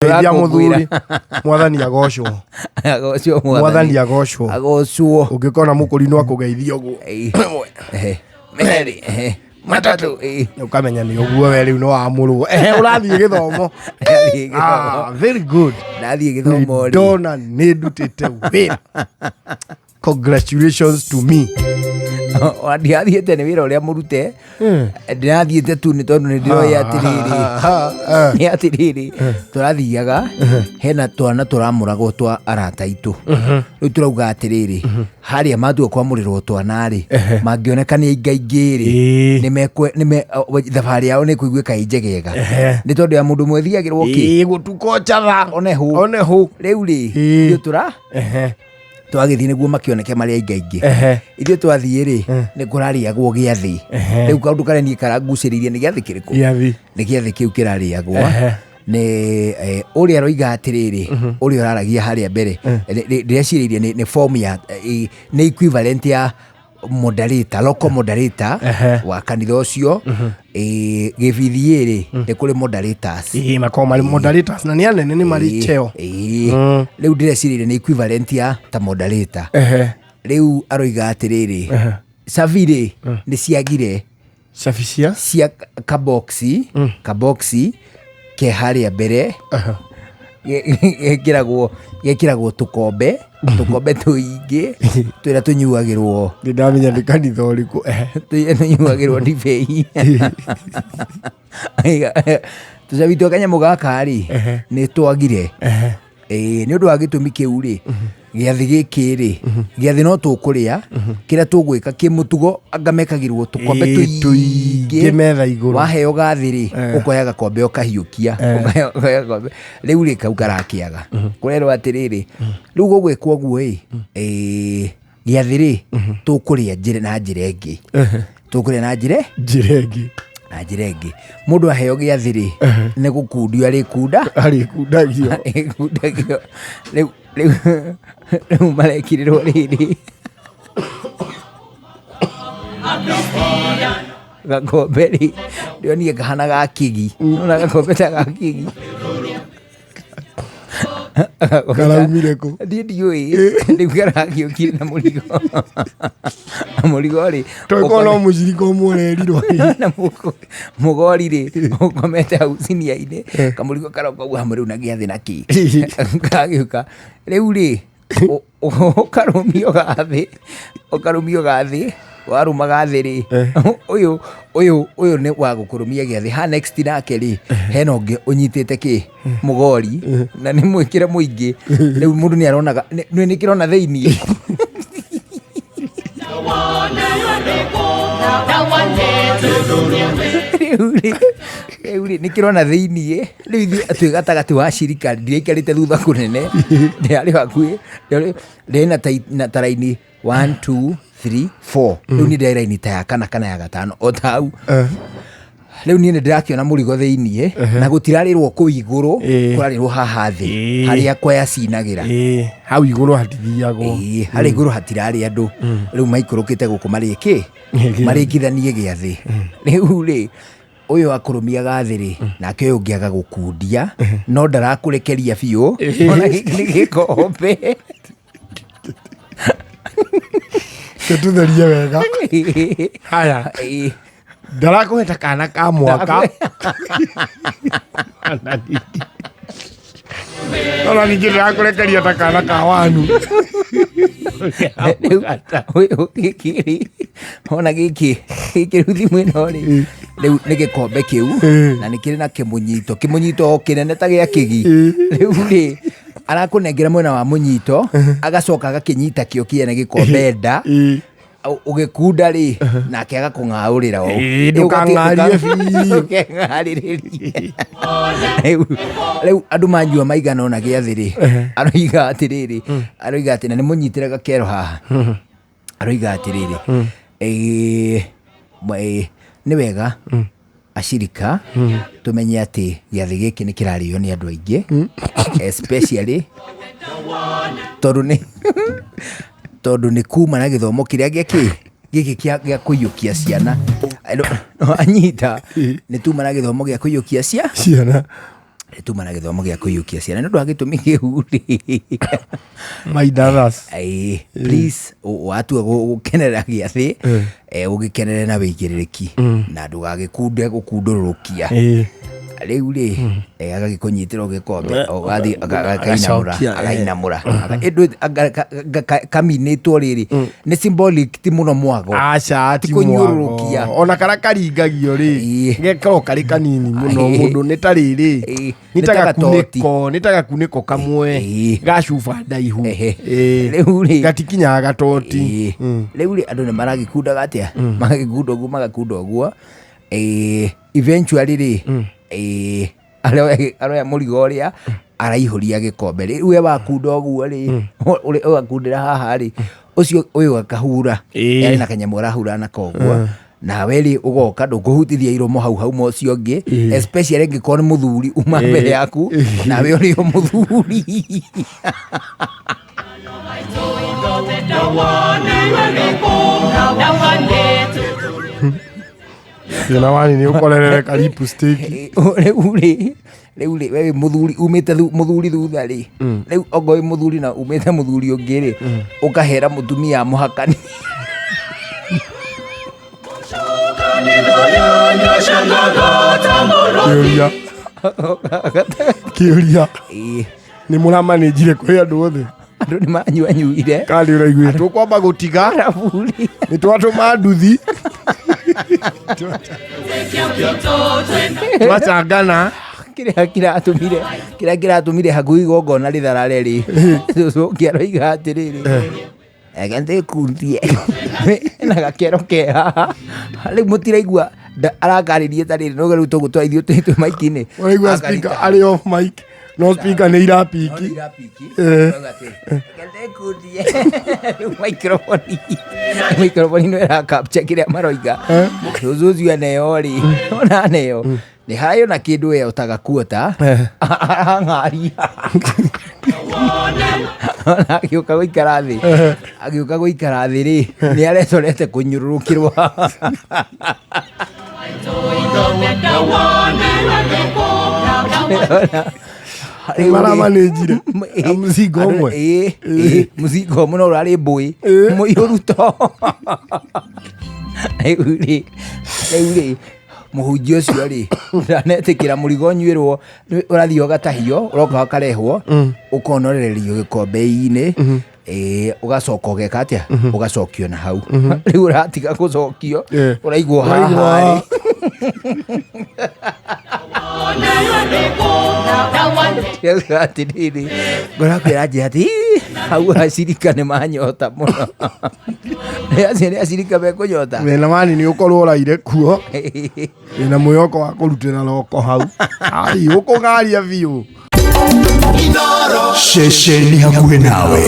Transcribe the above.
ya muthuri mwathani agocwo mwathani agocwo ungikona mukuri no akugeithia uguo meri matatu ukamenya ni uguo we riu no amurwo urathie githomo very good nathie githomo dona ni ndutite wira congratulations to me ndiathiĩte nĩ wĩra ũrĩa mũrute ndirathiĩte tu nĩ tondũ nĩ ndĩroĩ atĩrĩrĩ tũrathiaga hena twana tũramũragwo twa arata aitũ rĩu tũrauga atĩrĩrĩ harĩa matua kwamũrĩrwo twana-rĩ mangĩoneka nĩ aingaingĩ-rĩ thabarĩ yao nĩ kũiguĩka ĩ njegega nĩ tondũ ya mũndũ ũmwe thiagĩrwo gũtukocatha one hũ rĩu-rĩ ithuĩ twagĩthiĩ nĩguo makĩoneke marĩ aingaingĩ ithuĩ twathiĩ-rĩ nĩ kũrarĩagwo gĩathĩ rĩu kaũndũ karĩa niĩ karangucĩrĩirie nĩ gĩathĩ kĩrĩkũ nĩ gĩathĩ kĩu kĩrarĩagwo nĩ ũrĩa roiga atĩrĩrĩ ũrĩa ũraragia harĩa mbere ndĩrecirĩirie nĩ form ya nĩ equivalent ya moderator, local moderator wa kanitha ũcio gĩbithi-rĩ nĩ kũrĩ moderators makoo marĩ moderators na nĩ anene nĩ marĩ cheo rĩu ndĩrecirĩirie nĩ equivalent ya ta moderator rĩu aroiga atĩrĩrĩ cabi-rĩ nĩ ciagire cabi cia kaboxi ke harĩa mbere gekĩragwo tũkombe tũingĩ twĩrĩa tũnyuagĩrwo ndamenya nĩ kanitha ũrĩkũ tũnyuagĩrwo ndibei tũcabi twa kanyamũ gaka-rĩ nĩ twagire nĩ ũndũ wa gĩtũmi kĩu-rĩ gĩathĩ gĩkĩ-rĩ gĩathĩ no tũkũrĩa kĩrĩa tũgwĩka kĩmũtugo ngamekagĩrwo tũkombe tũingĩ metha igũrũ waheo gathĩ-rĩ ũkoya gakombe ũkahiũkia rĩu-rĩ kau karakĩaga kũrerwo atĩrĩrĩ rĩu gũgwĩkwo guo-ĩ gĩathĩ-rĩ tũkũrĩa na njĩra ĩngĩ tũkũrĩa na njĩra ĩngĩ mũndũ aheo gĩathĩ-rĩ nĩ gũkundio arĩkundagio rĩu marekirĩrwo rĩrĩ gakombe-rĩ ndĩonire kahana ga kĩgi nona gakombe ta ga kĩgi karaumire kũ ndiũĩ rĩu karagĩũkire na mũrigo-rĩ tũkorwo no mũcirika ũmwe ũrerirwo na mũgori-rĩ ũkomete hau cinia-inĩ kamũrigo karoka ũguo hamwe rĩu na gĩathĩ na kĩ kagĩũka rĩu-rĩ ũkarũmio gathĩ warũma gathĩ-rĩ ũyũ nĩ wa gũkũrũmia gĩathĩ ha next nake-rĩ hena ũngĩ ũnyitĩte kĩ mũgori na nĩ mwĩkĩre mũingĩ rĩu mũndũ nĩ aronaga nĩ kĩrona thĩiniĩ rĩu-rĩ nĩ kĩrona thĩiniĩ rĩu ithuĩ twĩ gatagatĩ wa cirika ndiraikarĩte thutha kũnene ndĩrarĩ hakuhĩ ndĩrĩ na raini 1 2 3 4 rĩu nĩ ndĩrĩ raini ta ya kana ya gatano o ta hau rĩu niĩ nĩ ndĩrakĩona mũrigo thĩiniĩ na gũtirarĩrwo kũu igũrũ kũrarĩrwo haha thĩ harĩa kwaya cinagĩra hau igũrũ hatithiagwo harĩa igũrũ hatirarĩ andũ rĩu maikũrũkĩte gũkũ marĩkithanie gĩathĩ rĩu-rĩ ũyũ akũrũmia gathĩ-rĩ nake ũyũ ũngĩ agagũkundia no ndarakũrekeria biũ ona gĩkĩ nĩ gĩkombe tũtherie wega haya ndarakũheta kana ka mwaka ona ningĩ ndĩrakũrekeria ta kana ka wanu gĩkĩ-rĩ ona gĩkĩ rĩu thimũ ĩno-rĩ rĩu nĩ gĩkombe kĩu na nĩ kĩrĩ na kĩmũnyito kĩnene ta gĩa kĩgi rĩu-rĩ arakũnengera mwena wa mũnyito agacoka agakĩnyita kĩo kĩene gĩkombe nda ũgĩkunda-rĩ nake agakũng'aũrĩra ũkeng'arĩrĩrie rĩu andũ manyua maigana ona gĩathĩ-rĩ aroiga atĩ na nĩ mũnyitĩre gakero haha aroiga atĩrĩrĩ nĩ wega acirika tumenye atĩ gĩathĩ gĩkĩ nĩ kĩrarĩo nĩ andũ aingĩ especially tondũ nĩ kuma na gĩthomo kĩrĩa gĩkĩ gĩa kũiyũkia ciana anyita nĩ tuma na gĩthomo gĩa kũiyũkia ciana tuma na githomo gia kuyukia ciana ndu agitumi kihuri my daughters please watu gukenerera giathi ugikenere na wigiriki na ndugagikunde gukundurukia riu ri agagikunyitira gikombe ugathi akainamura indu kaminitwo riri ni symbolic ti muno mwago acha ti kunyurukia ona karakaringagio ri gekoro kari kanini muno mundu ni tariri nitagakuniko kamwe gacuba ndaihu riu ri gatikinyaga gatoti riu ri andu ni maragikunda gatia magakunda guo eventually ri aroya murigo ria araihuria gikombe riu we wakunda guo ri ugakundira haha ri ucio uyu akahura yari na kanyamu arahura na koguo nawe ri ugoka ndukuhutithia iromo hau mocio ngi especially ngikora muthuri uma mbere yaku nawe uri muthuri Sina wani ni ukorerere karibu steak. Riu we muthuri umite muthuri thutha ri. Riu ogoi muthuri na umite muthuri ungi ri ukahera mutumia muhakani. Kiuria. Ni muramanejire kuri andu othe. Andu ni manyuire. Kali uraigwe tukwamba gutiga. Ni twatuma nduthi. Twachangana kiria kiratumire hakuhi gongona ritharare ri kiaroiga atiriri agante kuntie na gakero keha riu mutiraigua arakaririe tariri no riu tugutwa ithio twi maiki-ini waigua speaker ari off mic no speaker ni irapiki agante kuntie microphone no era capture kiria maroiga uzuzu aneo ri ona aneo ni hayo na kindu we utagakuota ng'aria agiuka guikara thi ri ni arecorete kunyururukirwa maramanejire muzingo umwe muzingo umwe no urari mbui muiruto riu muhunjia ucio ri ndanetikira murigo nyuirwo urathio gatahio uroka karehwo ukonorererio gikombe-ini ugacoka ugeka atia ugacokio na hau riu uratiga gucokio uraigwo haha atiriri ngorakwira ati hau acirika ni manyota muno acirika mekunyota wena mani ni ukorwo uraire kuo wina mwihoko wa kurutira roko hau ai ukung'aria biu Sheshe ni hakuhe nawe.